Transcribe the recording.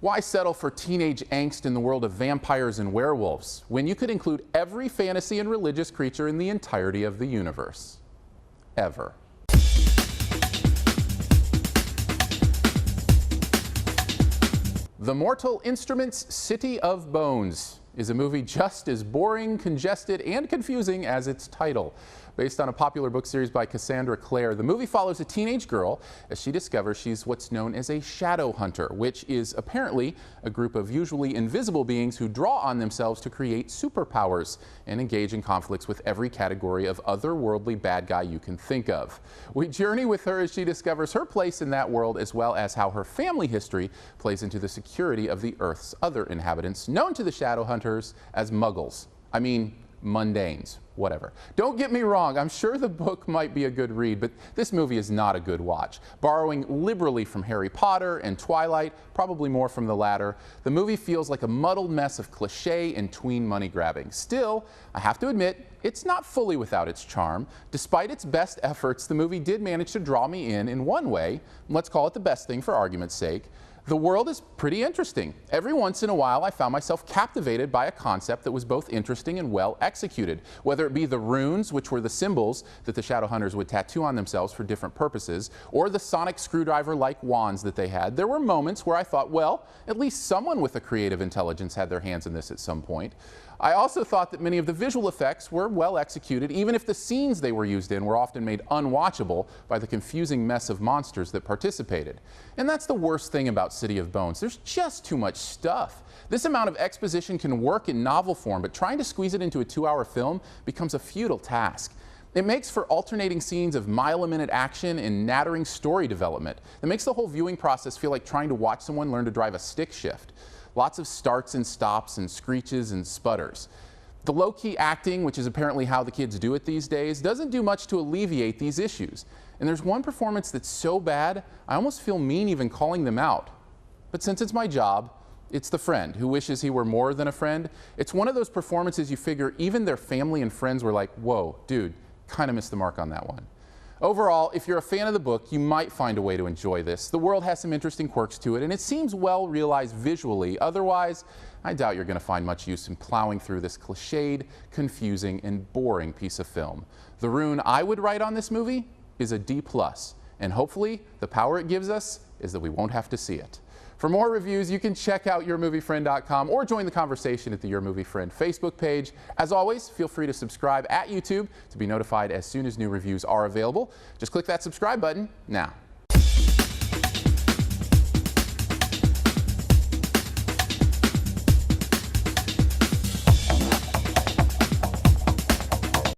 Why settle for teenage angst in the world of vampires and werewolves when you could include every fantasy and religious creature in the entirety of the universe? Ever. The Mortal Instruments City of Bones is a movie just as boring, congested, and confusing as its title. Based on a popular book series by Cassandra Clare, the movie follows a teenage girl as she discovers she's what's known as a shadow hunter, which is apparently a group of usually invisible beings who draw on themselves to create superpowers and engage in conflicts with every category of otherworldly bad guy you can think of. We journey with her as she discovers her place in that world, as well as how her family history plays into the security of the Earth's other inhabitants, known to the shadow hunters as muggles. I mean, mundanes, whatever. Don't get me wrong, I'm sure the book might be a good read, but this movie is not a good watch. Borrowing liberally from Harry Potter and Twilight, probably more from the latter, the movie feels like a muddled mess of cliché and tween money grabbing. Still, I have to admit, it's not fully without its charm. Despite its best efforts, the movie did manage to draw me in one way. Let's call it the best thing for argument's sake. The world is pretty interesting. Every once in a while, I found myself captivated by a concept that was both interesting and well executed. Whether it be the runes, which were the symbols that the shadow hunters would tattoo on themselves for different purposes, or the sonic screwdriver-like wands that they had, there were moments where I thought, well, at least someone with a creative intelligence had their hands in this at some point. I also thought that many of the visual effects were well executed, even if the scenes they were used in were often made unwatchable by the confusing mess of monsters that participated. And that's the worst thing about City of Bones. There's just too much stuff. This amount of exposition can work in novel form, but trying to squeeze it into a 2-hour film becomes a futile task. It makes for alternating scenes of mile-a-minute action and nattering story development. It makes the whole viewing process feel like trying to watch someone learn to drive a stick shift. Lots of starts and stops and screeches and sputters. The low-key acting, which is apparently how the kids do it these days, doesn't do much to alleviate these issues. And there's one performance that's so bad, I almost feel mean even calling them out. But since it's my job, it's the friend who wishes he were more than a friend. It's one of those performances you figure even their family and friends were like, whoa, dude, kind of missed the mark on that one. Overall, if you're a fan of the book, you might find a way to enjoy this. The world has some interesting quirks to it, and it seems well realized visually. Otherwise, I doubt you're going to find much use in plowing through this cliched, confusing, and boring piece of film. The rune I would write on this movie is a D+, and hopefully the power it gives us is that we won't have to see it. For more reviews, you can check out yourmoviefriend.com or join the conversation at the Your Movie Friend Facebook page. As always, feel free to subscribe at YouTube to be notified as soon as new reviews are available. Just click that subscribe button now.